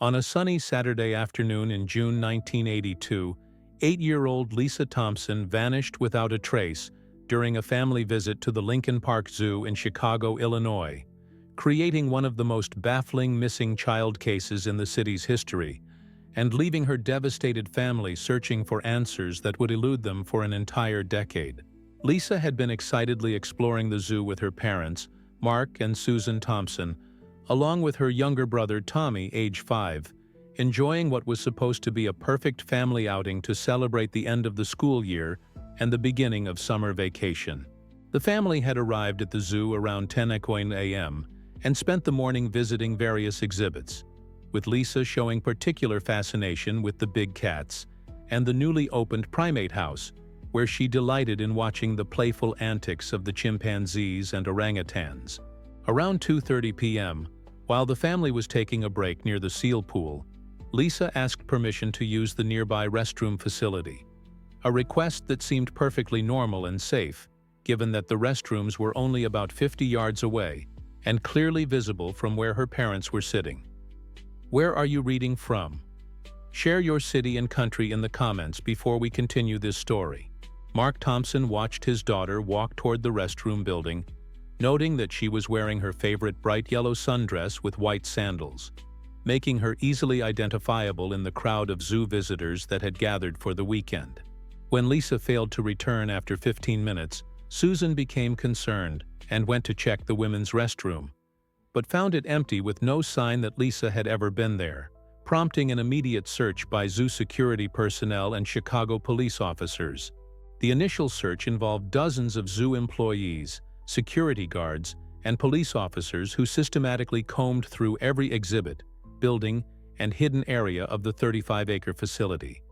On a sunny Saturday afternoon in June 1982, 8-year-old Lisa Thompson vanished without a trace during a family visit to the Lincoln Park Zoo in Chicago, Illinois, creating one of the most baffling missing child cases in the city's history, and leaving her devastated family searching for answers that would elude them for an entire decade. Lisa had been excitedly exploring the zoo with her parents, Mark and Susan Thompson, along with her younger brother Tommy, age 5, enjoying what was supposed to be a perfect family outing to celebrate the end of the school year and the beginning of summer vacation. The family had arrived at the zoo around 10 a.m. and spent the morning visiting various exhibits, with Lisa showing particular fascination with the big cats and the newly opened primate house, where she delighted in watching the playful antics of the chimpanzees and orangutans. Around 2:30 p.m., while the family was taking a break near the seal pool, Lisa asked permission to use the nearby restroom facility, a request that seemed perfectly normal and safe, given that the restrooms were only about 50 yards away and clearly visible from where her parents were sitting. Where are you reading from? Share your city and country in the comments before we continue this story. Mark Thompson watched his daughter walk toward the restroom building, noting that she was wearing her favorite bright yellow sundress with white sandals, making her easily identifiable in the crowd of zoo visitors that had gathered for the weekend. When Lisa failed to return after 15 minutes, Susan became concerned and went to check the women's restroom, but found it empty with no sign that Lisa had ever been there, prompting an immediate search by zoo security personnel and Chicago police officers. The initial search involved dozens of zoo employees, security guards, and police officers who systematically combed through every exhibit, building, and hidden area of the 35-acre facility.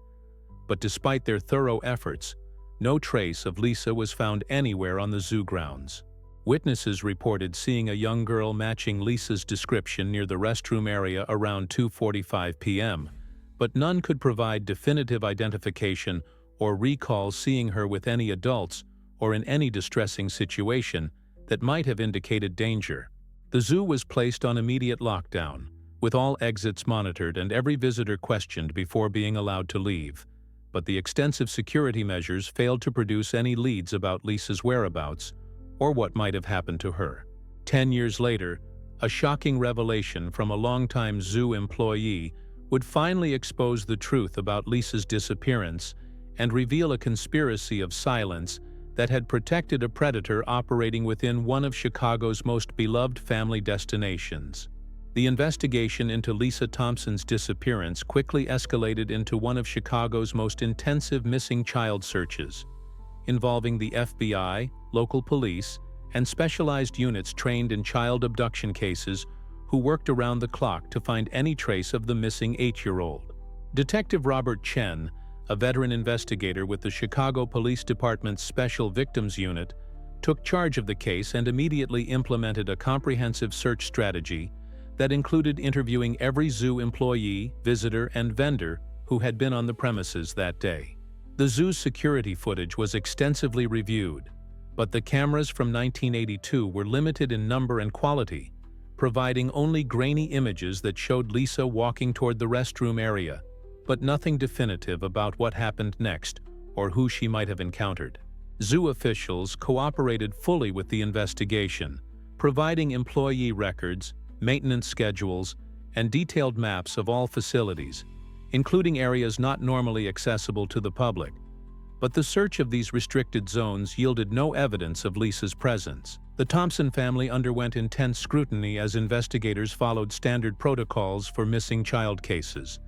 But despite their thorough efforts, no trace of Lisa was found anywhere on the zoo grounds. Witnesses reported seeing a young girl matching Lisa's description near the restroom area around 2:45 p.m., but none could provide definitive identification or recall seeing her with any adults or in any distressing situation that might have indicated danger. The zoo was placed on immediate lockdown, with all exits monitored and every visitor questioned before being allowed to leave. But the extensive security measures failed to produce any leads about Lisa's whereabouts or what might have happened to her. 10 years later, a shocking revelation from a longtime zoo employee would finally expose the truth about Lisa's disappearance and reveal a conspiracy of silence that had protected a predator operating within one of Chicago's most beloved family destinations. The investigation into Lisa Thompson's disappearance quickly escalated into one of Chicago's most intensive missing child searches, involving the FBI, local police, and specialized units trained in child abduction cases who worked around the clock to find any trace of the missing 8-year-old. Detective Robert Chen, a veteran investigator with the Chicago Police Department's Special Victims Unit, took charge of the case and immediately implemented a comprehensive search strategy that included interviewing every zoo employee, visitor, and vendor who had been on the premises that day. The zoo's security footage was extensively reviewed, but the cameras from 1982 were limited in number and quality, providing only grainy images that showed Lisa walking toward the restroom area, but nothing definitive about what happened next or who she might have encountered. Zoo officials cooperated fully with the investigation, providing employee records, maintenance schedules, and detailed maps of all facilities, including areas not normally accessible to the public. But the search of these restricted zones yielded no evidence of Lisa's presence. The Thompson family underwent intense scrutiny as investigators followed standard protocols for missing child cases.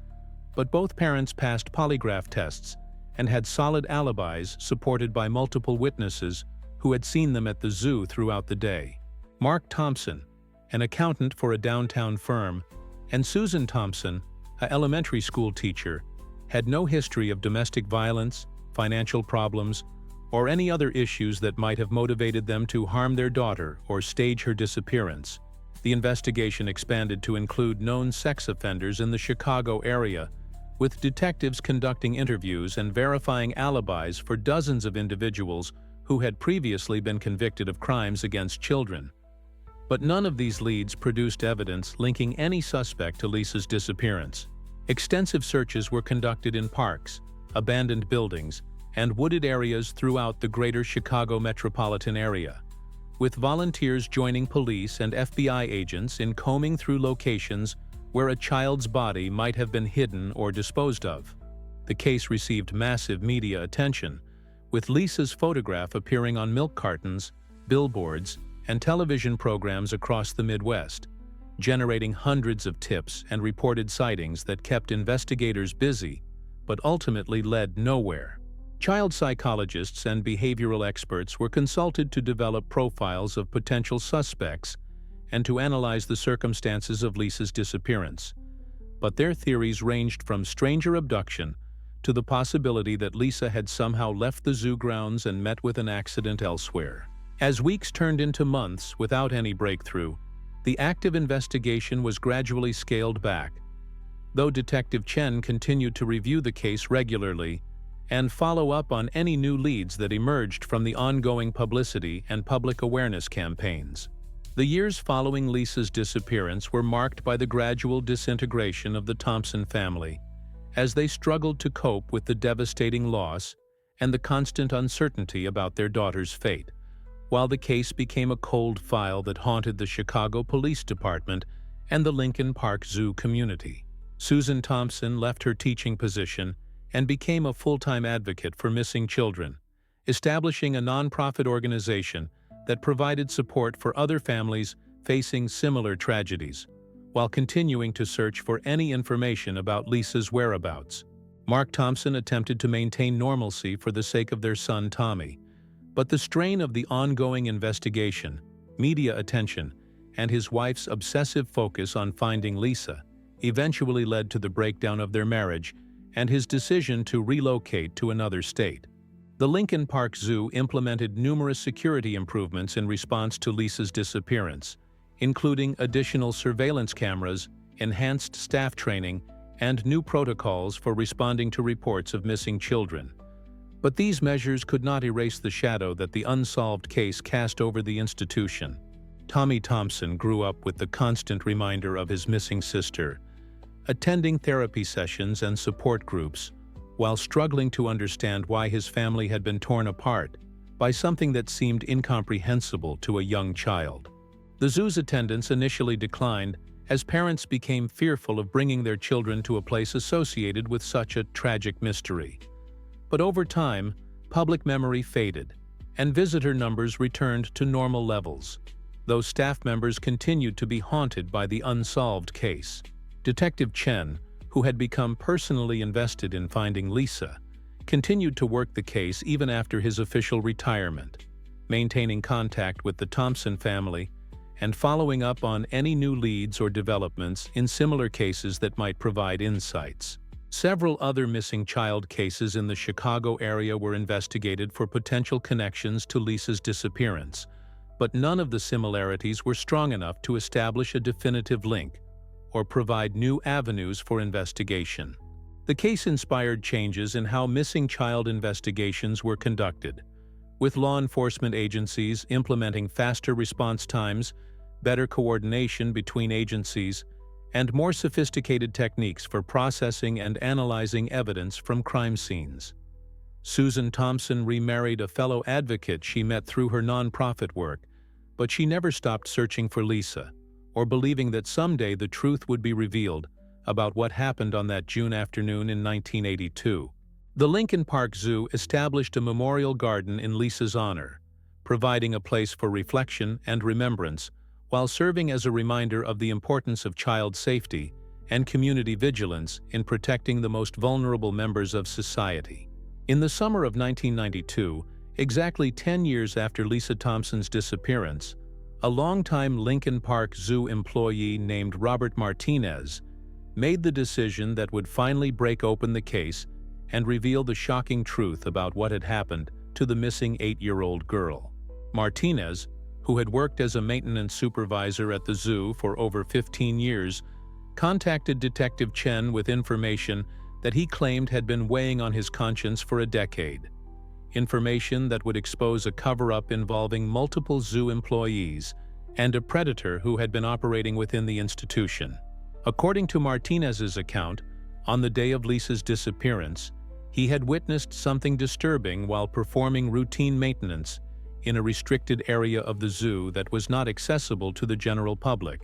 But both parents passed polygraph tests and had solid alibis supported by multiple witnesses who had seen them at the zoo throughout the day. Mark Thompson, an accountant for a downtown firm, and Susan Thompson, an elementary school teacher, had no history of domestic violence, financial problems, or any other issues that might have motivated them to harm their daughter or stage her disappearance. The investigation expanded to include known sex offenders in the Chicago area, with detectives conducting interviews and verifying alibis for dozens of individuals who had previously been convicted of crimes against children. But none of these leads produced evidence linking any suspect to Lisa's disappearance. Extensive searches were conducted in parks, abandoned buildings, and wooded areas throughout the greater Chicago metropolitan area, with volunteers joining police and FBI agents in combing through locations where a child's body might have been hidden or disposed of. The case received massive media attention, with Lisa's photograph appearing on milk cartons, billboards, and television programs across the Midwest, generating hundreds of tips and reported sightings that kept investigators busy, but ultimately led nowhere. Child psychologists and behavioral experts were consulted to develop profiles of potential suspects and to analyze the circumstances of Lisa's disappearance. But their theories ranged from stranger abduction to the possibility that Lisa had somehow left the zoo grounds and met with an accident elsewhere. As weeks turned into months without any breakthrough, the active investigation was gradually scaled back, though Detective Chen continued to review the case regularly and follow up on any new leads that emerged from the ongoing publicity and public awareness campaigns. The years following Lisa's disappearance were marked by the gradual disintegration of the Thompson family, as they struggled to cope with the devastating loss and the constant uncertainty about their daughter's fate, while the case became a cold file that haunted the Chicago Police Department and the Lincoln Park Zoo community. Susan Thompson left her teaching position and became a full-time advocate for missing children, establishing a nonprofit organization that provided support for other families facing similar tragedies, while continuing to search for any information about Lisa's whereabouts. Mark Thompson attempted to maintain normalcy for the sake of their son Tommy, but the strain of the ongoing investigation, media attention, and his wife's obsessive focus on finding Lisa eventually led to the breakdown of their marriage and his decision to relocate to another state. The Lincoln Park Zoo implemented numerous security improvements in response to Lisa's disappearance, including additional surveillance cameras, enhanced staff training, and new protocols for responding to reports of missing children. But these measures could not erase the shadow that the unsolved case cast over the institution. Tommy Thompson grew up with the constant reminder of his missing sister, attending therapy sessions and support groups, while struggling to understand why his family had been torn apart by something that seemed incomprehensible to a young child. The zoo's attendance initially declined as parents became fearful of bringing their children to a place associated with such a tragic mystery. But over time, public memory faded, and visitor numbers returned to normal levels, though staff members continued to be haunted by the unsolved case. Detective Chen, who had become personally invested in finding Lisa, continued to work the case even after his official retirement, maintaining contact with the Thompson family and following up on any new leads or developments in similar cases that might provide insights. Several other missing child cases in the Chicago area were investigated for potential connections to Lisa's disappearance, but none of the similarities were strong enough to establish a definitive link or provide new avenues for investigation. The case inspired changes in how missing child investigations were conducted, with law enforcement agencies implementing faster response times, better coordination between agencies, and more sophisticated techniques for processing and analyzing evidence from crime scenes. Susan Thompson remarried a fellow advocate she met through her nonprofit work, but she never stopped searching for Lisa, or believing that someday the truth would be revealed about what happened on that June afternoon in 1982. The Lincoln Park Zoo established a memorial garden in Lisa's honor, providing a place for reflection and remembrance, while serving as a reminder of the importance of child safety and community vigilance in protecting the most vulnerable members of society. In the summer of 1992, exactly 10 years after Lisa Thompson's disappearance, a longtime Lincoln Park Zoo employee named Robert Martinez made the decision that would finally break open the case and reveal the shocking truth about what had happened to the missing 8-year-old girl. Martinez, who had worked as a maintenance supervisor at the zoo for over 15 years, contacted Detective Chen with information that he claimed had been weighing on his conscience for a decade. Information that would expose a cover-up involving multiple zoo employees and a predator who had been operating within the institution. According to Martinez's account, on the day of Lisa's disappearance, he had witnessed something disturbing while performing routine maintenance in a restricted area of the zoo that was not accessible to the general public,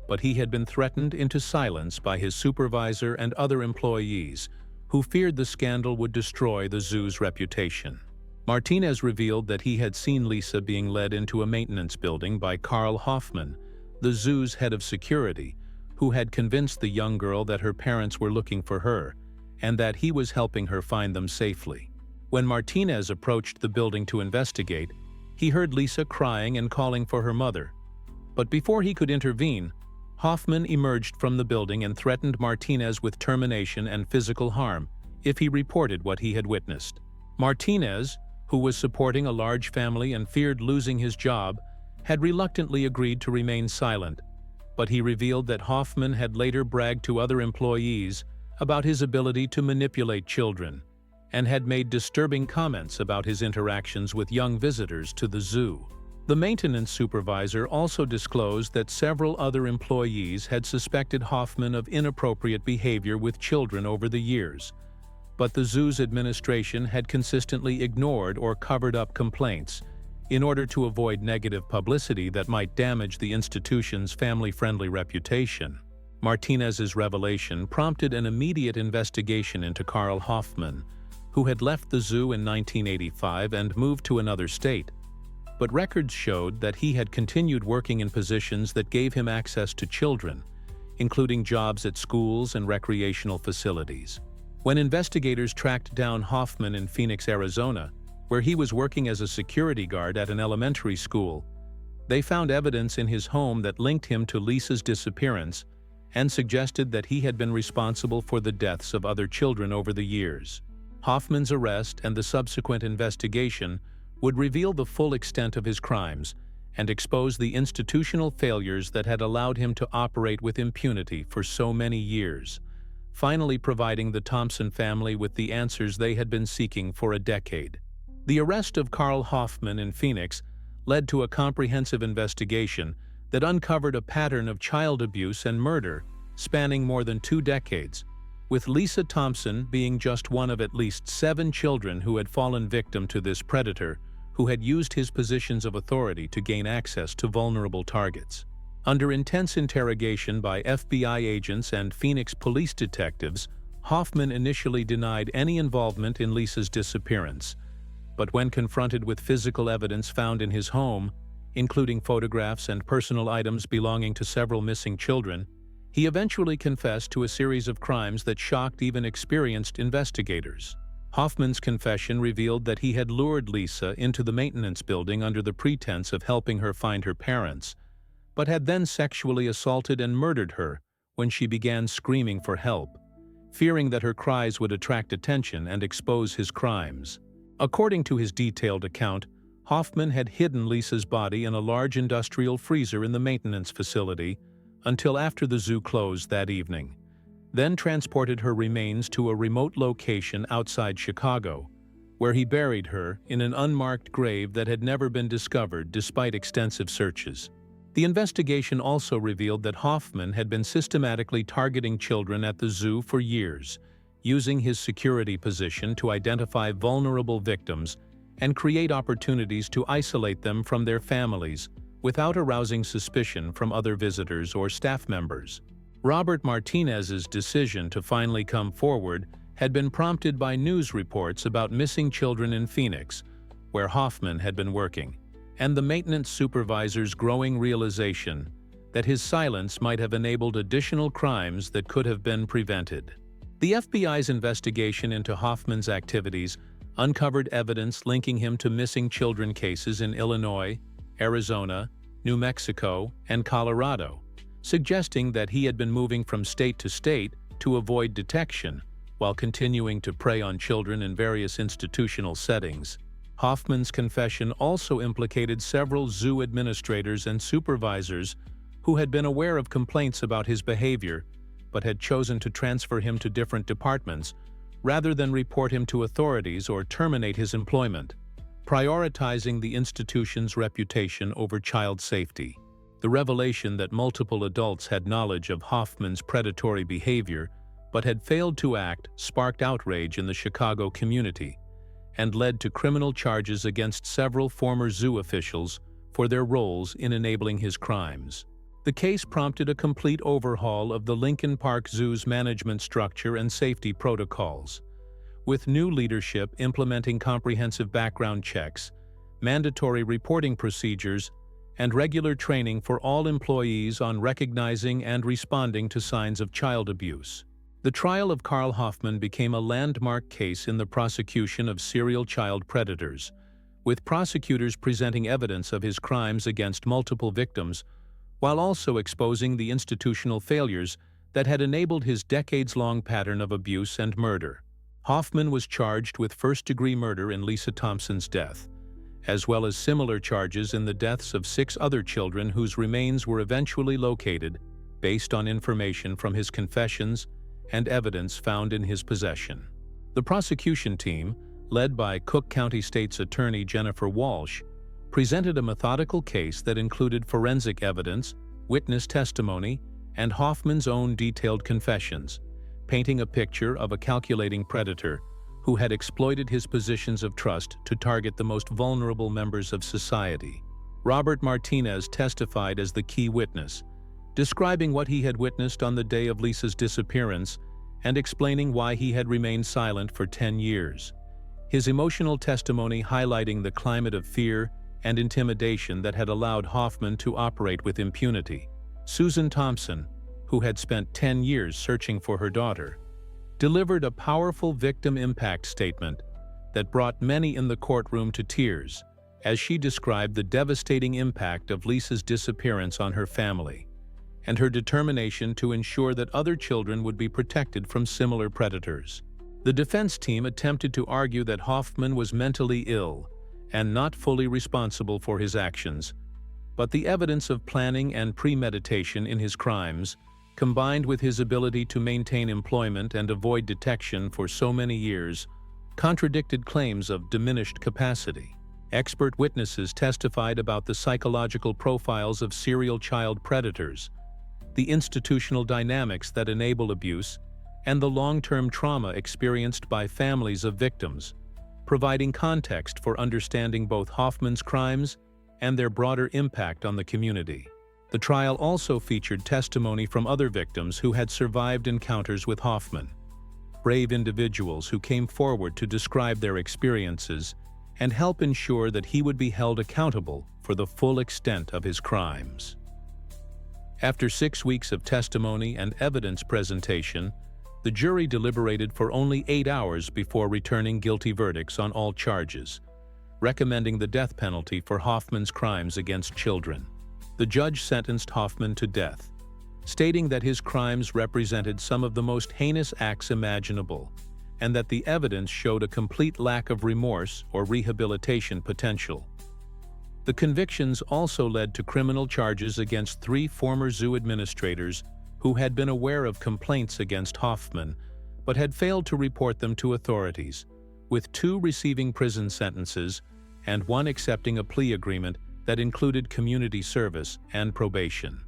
but he had been threatened into silence by his supervisor and other employees who feared the scandal would destroy the zoo's reputation. Martinez revealed that he had seen Lisa being led into a maintenance building by Carl Hoffman, the zoo's head of security, who had convinced the young girl that her parents were looking for her and that he was helping her find them safely. When Martinez approached the building to investigate, he heard Lisa crying and calling for her mother. But before he could intervene, Hoffman emerged from the building and threatened Martinez with termination and physical harm if he reported what he had witnessed. Martinez, who was supporting a large family and feared losing his job, had reluctantly agreed to remain silent, but he revealed that Hoffman had later bragged to other employees about his ability to manipulate children and had made disturbing comments about his interactions with young visitors to the zoo. The maintenance supervisor also disclosed that several other employees had suspected Hoffman of inappropriate behavior with children over the years, but the zoo's administration had consistently ignored or covered up complaints in order to avoid negative publicity that might damage the institution's family-friendly reputation. Martinez's revelation prompted an immediate investigation into Carl Hoffman, who had left the zoo in 1985 and moved to another state. But records showed that he had continued working in positions that gave him access to children, including jobs at schools and recreational facilities. When investigators tracked down Hoffman in Phoenix, Arizona, where he was working as a security guard at an elementary school, they found evidence in his home that linked him to Lisa's disappearance and suggested that he had been responsible for the deaths of other children over the years. Hoffman's arrest and the subsequent investigation would reveal the full extent of his crimes and expose the institutional failures that had allowed him to operate with impunity for so many years, finally providing the Thompson family with the answers they had been seeking for a decade. The arrest of Carl Hoffman in Phoenix led to a comprehensive investigation that uncovered a pattern of child abuse and murder spanning more than 2 decades, with Lisa Thompson being just one of at least 7 children who had fallen victim to this predator who had used his positions of authority to gain access to vulnerable targets. Under intense interrogation by FBI agents and Phoenix police detectives, Hoffman initially denied any involvement in Lisa's disappearance, but when confronted with physical evidence found in his home, including photographs and personal items belonging to several missing children, he eventually confessed to a series of crimes that shocked even experienced investigators. Hoffman's confession revealed that he had lured Lisa into the maintenance building under the pretense of helping her find her parents, but had then sexually assaulted and murdered her when she began screaming for help, fearing that her cries would attract attention and expose his crimes. According to his detailed account, Hoffman had hidden Lisa's body in a large industrial freezer in the maintenance facility until after the zoo closed that evening, then transported her remains to a remote location outside Chicago, where he buried her in an unmarked grave that had never been discovered despite extensive searches. The investigation also revealed that Hoffman had been systematically targeting children at the zoo for years, using his security position to identify vulnerable victims and create opportunities to isolate them from their families without arousing suspicion from other visitors or staff members. Robert Martinez's decision to finally come forward had been prompted by news reports about missing children in Phoenix, where Hoffman had been working, and the maintenance supervisor's growing realization that his silence might have enabled additional crimes that could have been prevented. The FBI's investigation into Hoffman's activities uncovered evidence linking him to missing children cases in Illinois, Arizona, New Mexico, and Colorado, suggesting that he had been moving from state to state to avoid detection while continuing to prey on children in various institutional settings. Hoffman's confession also implicated several zoo administrators and supervisors who had been aware of complaints about his behavior but had chosen to transfer him to different departments rather than report him to authorities or terminate his employment, prioritizing the institution's reputation over child safety. The revelation that multiple adults had knowledge of Hoffman's predatory behavior but had failed to act sparked outrage in the Chicago community and led to criminal charges against several former zoo officials for their roles in enabling his crimes. The case prompted a complete overhaul of the Lincoln Park Zoo's management structure and safety protocols, with new leadership implementing comprehensive background checks, mandatory reporting procedures, and regular training for all employees on recognizing and responding to signs of child abuse. The trial of Carl Hoffman became a landmark case in the prosecution of serial child predators, with prosecutors presenting evidence of his crimes against multiple victims, while also exposing the institutional failures that had enabled his decades-long pattern of abuse and murder. Hoffman was charged with first-degree murder in Lisa Thompson's death, as well as similar charges in the deaths of 6 other children whose remains were eventually located based on information from his confessions and evidence found in his possession. The prosecution team, led by Cook County State's Attorney Jennifer Walsh, presented a methodical case that included forensic evidence, witness testimony, and Hoffman's own detailed confessions, painting a picture of a calculating predator who had exploited his positions of trust to target the most vulnerable members of society. Robert Martinez testified as the key witness, describing what he had witnessed on the day of Lisa's disappearance and explaining why he had remained silent for 10 years. His emotional testimony highlighting the climate of fear and intimidation that had allowed Hoffman to operate with impunity. Susan Thompson, who had spent 10 years searching for her daughter, delivered a powerful victim impact statement that brought many in the courtroom to tears as she described the devastating impact of Lisa's disappearance on her family and her determination to ensure that other children would be protected from similar predators. The defense team attempted to argue that Hoffman was mentally ill and not fully responsible for his actions, but the evidence of planning and premeditation in his crimes, combined with his ability to maintain employment and avoid detection for so many years, contradicted claims of diminished capacity. Expert witnesses testified about the psychological profiles of serial child predators, the institutional dynamics that enable abuse, and the long-term trauma experienced by families of victims, providing context for understanding both Hoffman's crimes and their broader impact on the community. The trial also featured testimony from other victims who had survived encounters with Hoffman, brave individuals who came forward to describe their experiences and help ensure that he would be held accountable for the full extent of his crimes. After 6 weeks of testimony and evidence presentation, the jury deliberated for only 8 hours before returning guilty verdicts on all charges, recommending the death penalty for Hoffman's crimes against children. The judge sentenced Hoffman to death, stating that his crimes represented some of the most heinous acts imaginable, and that the evidence showed a complete lack of remorse or rehabilitation potential. The convictions also led to criminal charges against 3 former zoo administrators who had been aware of complaints against Hoffman but had failed to report them to authorities, with 2 receiving prison sentences and 1 accepting a plea agreement that included community service and probation.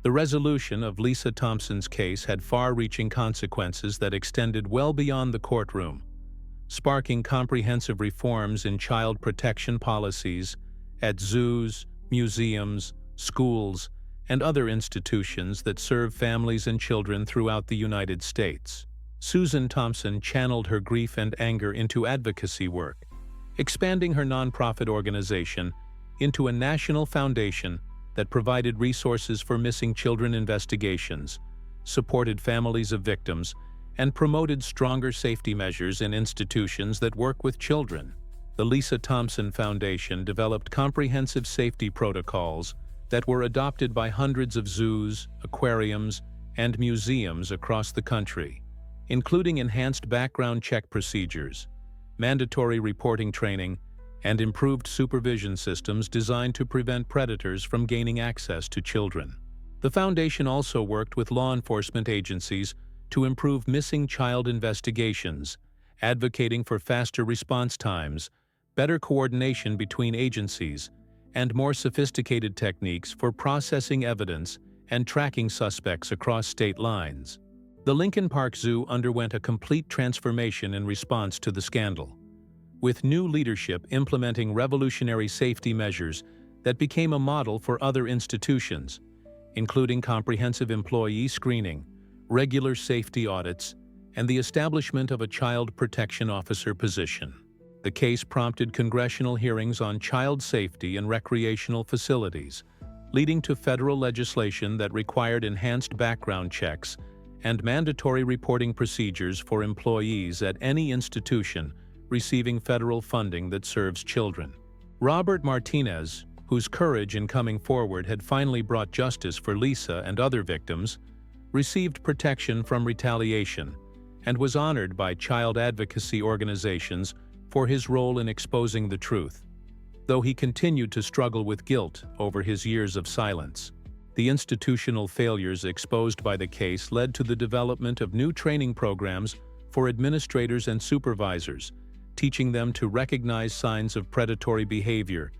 The resolution of Lisa Thompson's case had far-reaching consequences that extended well beyond the courtroom, sparking comprehensive reforms in child protection policies at zoos, museums, schools, and other institutions that serve families and children throughout the United States. Susan Thompson channeled her grief and anger into advocacy work, expanding her nonprofit organization into a national foundation that provided resources for missing children investigations, supported families of victims, and promoted stronger safety measures in institutions that work with children. The Lisa Thompson Foundation developed comprehensive safety protocols that were adopted by hundreds of zoos, aquariums, and museums across the country, including enhanced background check procedures, mandatory reporting training, and improved supervision systems designed to prevent predators from gaining access to children. The foundation also worked with law enforcement agencies to improve missing child investigations, advocating for faster response times, better coordination between agencies, and more sophisticated techniques for processing evidence and tracking suspects across state lines. The Lincoln Park Zoo underwent a complete transformation in response to the scandal, with new leadership implementing revolutionary safety measures that became a model for other institutions, including comprehensive employee screening, regular safety audits, and the establishment of a child protection officer position. The case prompted congressional hearings on child safety in recreational facilities, leading to federal legislation that required enhanced background checks and mandatory reporting procedures for employees at any institution receiving federal funding that serves children. Robert Martinez, whose courage in coming forward had finally brought justice for Lisa and other victims, received protection from retaliation and was honored by child advocacy organizations for his role in exposing the truth, though he continued to struggle with guilt over his years of silence. The institutional failures exposed by the case led to the development of new training programs for administrators and supervisors, teaching them to recognize signs of predatory behavior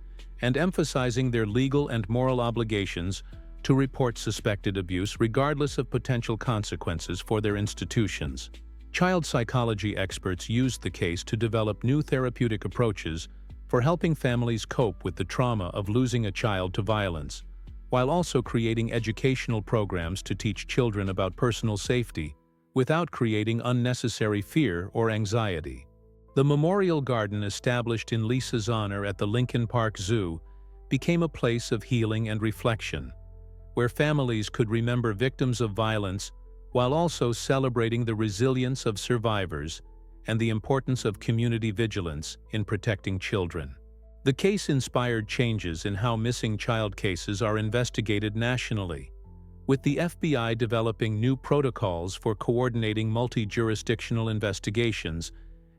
and emphasizing their legal and moral obligations to report suspected abuse regardless of potential consequences for their institutions. Child psychology experts used the case to develop new therapeutic approaches for helping families cope with the trauma of losing a child to violence, while also creating educational programs to teach children about personal safety without creating unnecessary fear or anxiety. The memorial garden established in Lisa's honor at the Lincoln Park Zoo became a place of healing and reflection, where families could remember victims of violence while also celebrating the resilience of survivors and the importance of community vigilance in protecting children. The case inspired changes in how missing child cases are investigated nationally, with the FBI developing new protocols for coordinating multi-jurisdictional investigations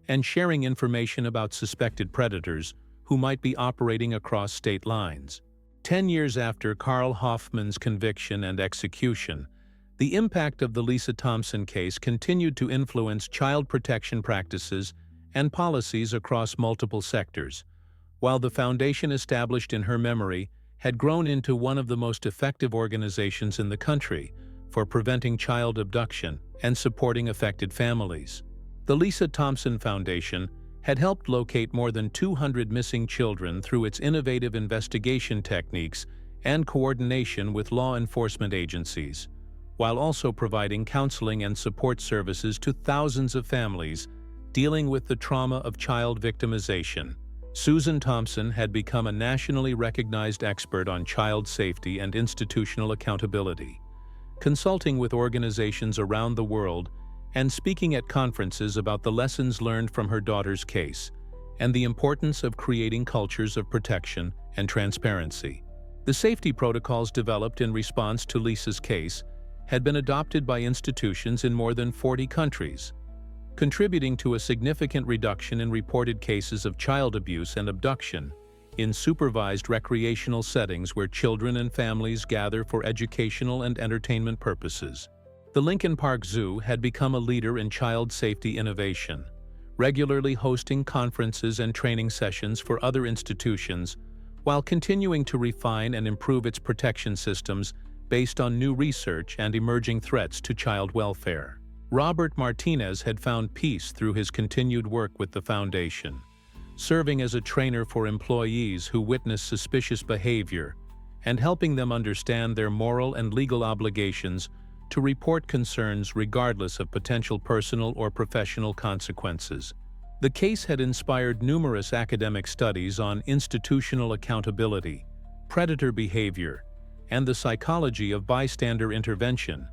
and sharing information about suspected predators who might be operating across state lines. 10 years after Carl Hoffman's conviction and execution, the impact of the Lisa Thompson case continued to influence child protection practices and policies across multiple sectors, while the foundation established in her memory had grown into one of the most effective organizations in the country for preventing child abduction and supporting affected families. The Lisa Thompson Foundation had helped locate more than 200 missing children through its innovative investigation techniques and coordination with law enforcement agencies, while also providing counseling and support services to thousands of families dealing with the trauma of child victimization. Susan Thompson had become a nationally recognized expert on child safety and institutional accountability, consulting with organizations around the world and speaking at conferences about the lessons learned from her daughter's case and the importance of creating cultures of protection and transparency. The safety protocols developed in response to Lisa's case had been adopted by institutions in more than 40 countries, contributing to a significant reduction in reported cases of child abuse and abduction in supervised recreational settings where children and families gather for educational and entertainment purposes. The Lincoln Park Zoo had become a leader in child safety innovation, regularly hosting conferences and training sessions for other institutions, while continuing to refine and improve its protection systems based on new research and emerging threats to child welfare. Robert Martinez had found peace through his continued work with the foundation, serving as a trainer for employees who witness suspicious behavior and helping them understand their moral and legal obligations to report concerns regardless of potential personal or professional consequences. The case had inspired numerous academic studies on institutional accountability, predator behavior, and the psychology of bystander intervention,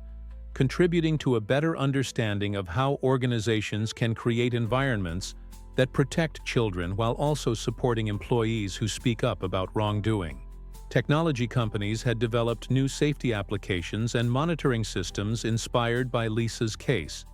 contributing to a better understanding of how organizations can create environments that protect children while also supporting employees who speak up about wrongdoing. Technology companies had developed new safety applications and monitoring systems inspired by Lisa's case,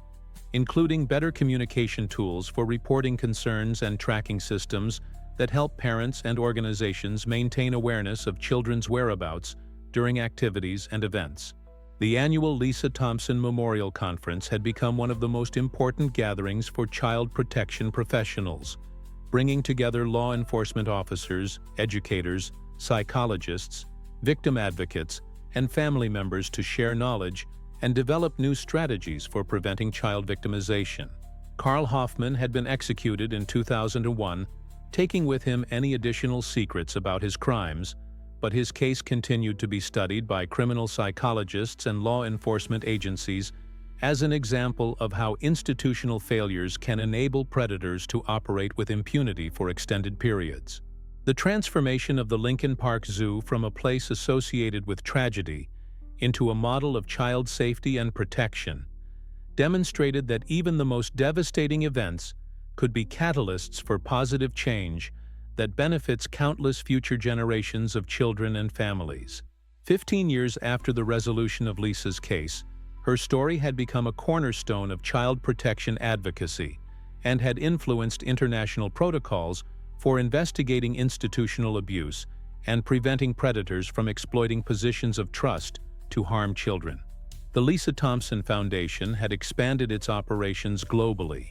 including better communication tools for reporting concerns and tracking systems that help parents and organizations maintain awareness of children's whereabouts during activities and events. The annual Lisa Thompson Memorial Conference had become one of the most important gatherings for child protection professionals, bringing together law enforcement officers, educators, psychologists, victim advocates, and family members to share knowledge and develop new strategies for preventing child victimization. Karl Hoffman had been executed in 2001, taking with him any additional secrets about his crimes, but his case continued to be studied by criminal psychologists and law enforcement agencies as an example of how institutional failures can enable predators to operate with impunity for extended periods. The transformation of the Lincoln Park Zoo from a place associated with tragedy into a model of child safety and protection demonstrated that even the most devastating events could be catalysts for positive change that benefits countless future generations of children and families. 15 years after the resolution of Lisa's case, her story had become a cornerstone of child protection advocacy and had influenced international protocols for investigating institutional abuse and preventing predators from exploiting positions of trust to harm children. The Lisa Thompson Foundation had expanded its operations globally,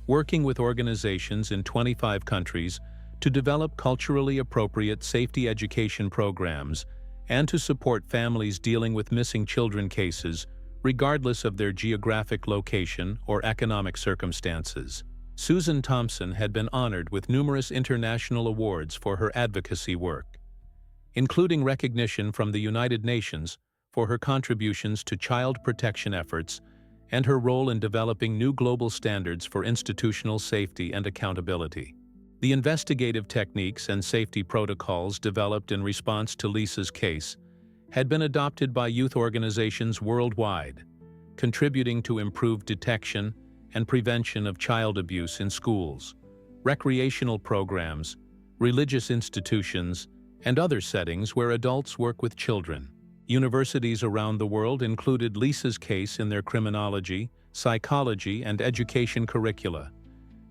working with organizations in 25 countries to develop culturally appropriate safety education programs and to support families dealing with missing children cases regardless of their geographic location or economic circumstances. Susan Thompson had been honored with numerous international awards for her advocacy work, including recognition from the United Nations for her contributions to child protection efforts and her role in developing new global standards for institutional safety and accountability. The investigative techniques and safety protocols developed in response to Lisa's case had been adopted by youth organizations worldwide, contributing to improved detection and prevention of child abuse in schools, recreational programs, religious institutions, and other settings where adults work with children. Universities around the world included Lisa's case in their criminology, psychology, and education curricula,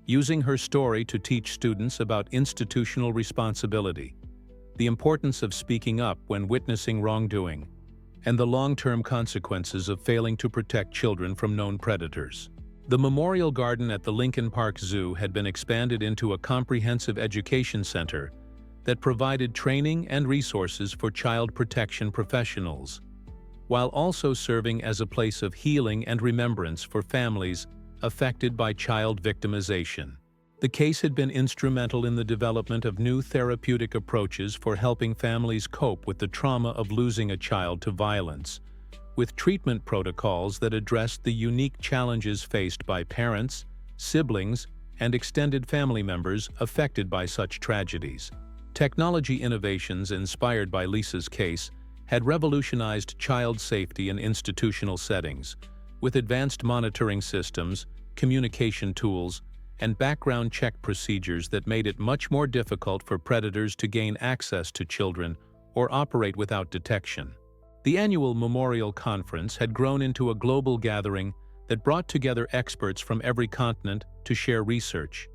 using her story to teach students about institutional responsibility, the importance of speaking up when witnessing wrongdoing, and the long-term consequences of failing to protect children from known predators. The Memorial Garden at the Lincoln Park Zoo had been expanded into a comprehensive education center that provided training and resources for child protection professionals, while also serving as a place of healing and remembrance for families affected by child victimization. The case had been instrumental in the development of new therapeutic approaches for helping families cope with the trauma of losing a child to violence, with treatment protocols that addressed the unique challenges faced by parents, siblings, and extended family members affected by such tragedies. Technology innovations inspired by Lisa's case had revolutionized child safety in institutional settings, with advanced monitoring systems, communication tools, and background check procedures that made it much more difficult for predators to gain access to children or operate without detection. The annual Memorial Conference had grown into a global gathering that brought together experts from every continent to share research,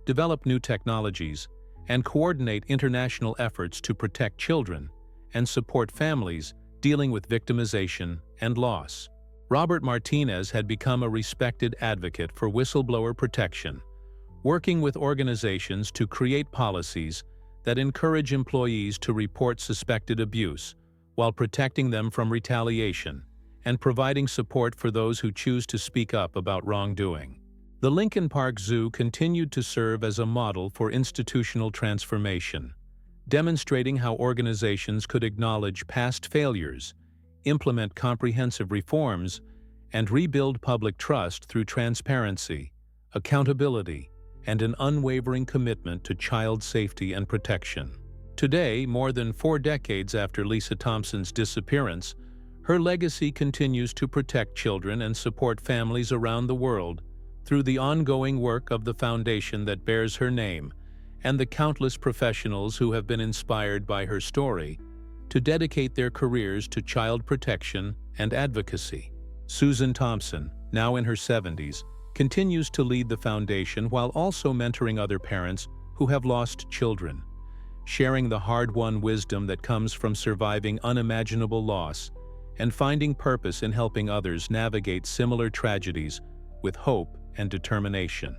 develop new technologies, and coordinate international efforts to protect children and support families dealing with victimization and loss. Robert Martinez had become a respected advocate for whistleblower protection, working with organizations to create policies that encourage employees to report suspected abuse while protecting them from retaliation and providing support for those who choose to speak up about wrongdoing. The Lincoln Park Zoo continued to serve as a model for institutional transformation, demonstrating how organizations could acknowledge past failures, implement comprehensive reforms, and rebuild public trust through transparency, accountability, and an unwavering commitment to child safety and protection. Today, more than 4 decades after Lisa Thompson's disappearance, her legacy continues to protect children and support families around the world through the ongoing work of the foundation that bears her name and the countless professionals who have been inspired by her story to dedicate their careers to child protection and advocacy. Susan Thompson, now in her 70s, continues to lead the foundation while also mentoring other parents who have lost children, sharing the hard-won wisdom that comes from surviving unimaginable loss and finding purpose in helping others navigate similar tragedies with hope and determination.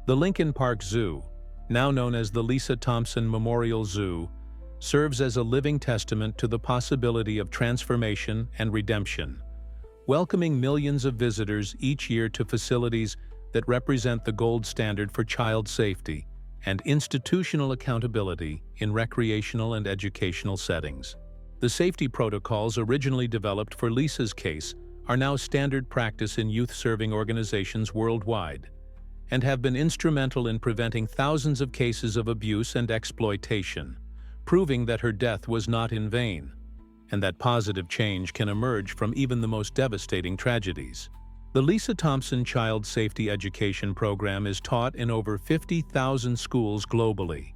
The Lincoln Park Zoo, now known as the Lisa Thompson Memorial Zoo, serves as a living testament to the possibility of transformation and redemption, welcoming millions of visitors each year to facilities that represent the gold standard for child safety and institutional accountability in recreational and educational settings. The safety protocols originally developed for Lisa's case are now standard practice in youth-serving organizations worldwide and have been instrumental in preventing thousands of cases of abuse and exploitation, proving that her death was not in vain, and that positive change can emerge from even the most devastating tragedies. The Lisa Thompson Child Safety Education Program is taught in over 50,000 schools globally,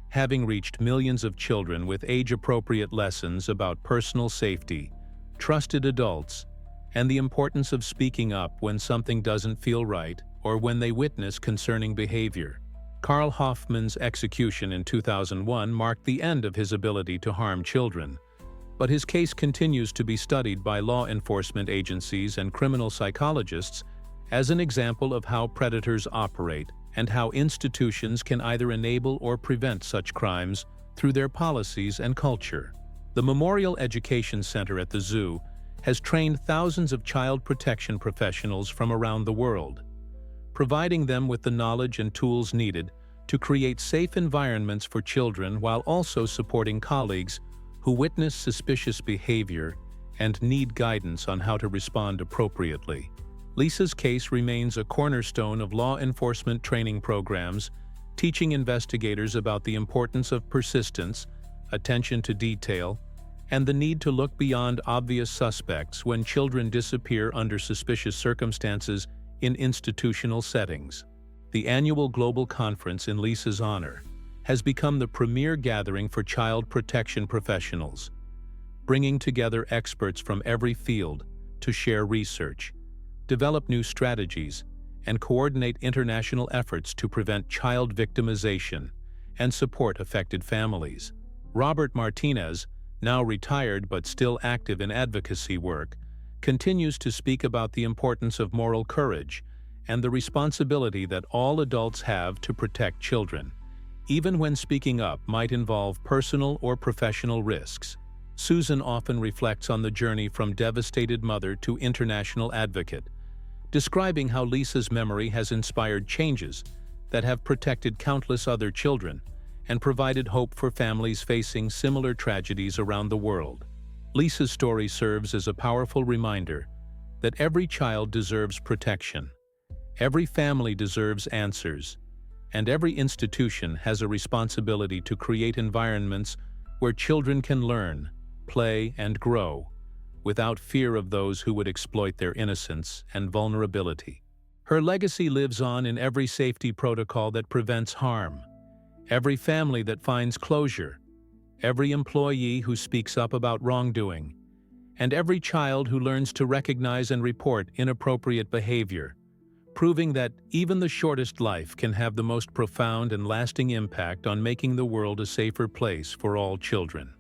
having reached millions of children with age-appropriate lessons about personal safety, trusted adults, and the importance of speaking up when something doesn't feel right or when they witness concerning behavior. Karl Hoffman's execution in 2001 marked the end of his ability to harm children, but his case continues to be studied by law enforcement agencies and criminal psychologists as an example of how predators operate and how institutions can either enable or prevent such crimes through their policies and culture. The Memorial Education Center at the zoo has trained thousands of child protection professionals from around the world, providing them with the knowledge and tools needed to create safe environments for children while also supporting colleagues who witness suspicious behavior and need guidance on how to respond appropriately. Lisa's case remains a cornerstone of law enforcement training programs, teaching investigators about the importance of persistence, attention to detail, and the need to look beyond obvious suspects when children disappear under suspicious circumstances in institutional settings. The annual Global Conference in Lisa's honor has become the premier gathering for child protection professionals, bringing together experts from every field to share research, develop new strategies, and coordinate international efforts to prevent child victimization and support affected families. Robert Martinez, now retired but still active in advocacy work, continues to speak about the importance of moral courage and the responsibility that all adults have to protect children, even when speaking up might involve personal or professional risks. Susan often reflects on the journey from devastated mother to international advocate, describing how Lisa's memory has inspired changes that have protected countless other children and provided hope for families facing similar tragedies around the world. Lisa's story serves as a powerful reminder that every child deserves protection, every family deserves answers, and every institution has a responsibility to create environments where children can learn, play, and grow without fear of those who would exploit their innocence and vulnerability. Her legacy lives on in every safety protocol that prevents harm, every family that finds closure, every employee who speaks up about wrongdoing, and every child who learns to recognize and report inappropriate behavior, proving that even the shortest life can have the most profound and lasting impact on making the world a safer place for all children.